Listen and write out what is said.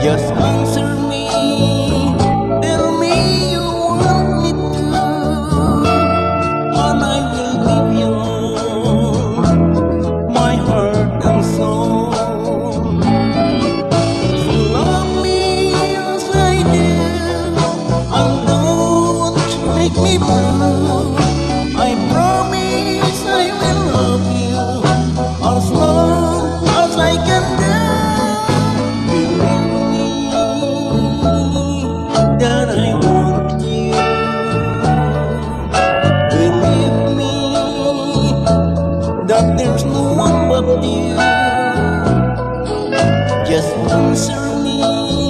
Just answer me, tell me you want me to, and I will give you my heart and soul. If you love me as I do, and don't make me blue, I promise I will love you as long as I can do. Believe me that I want you. Believe me that there's no one but you. Just answer me.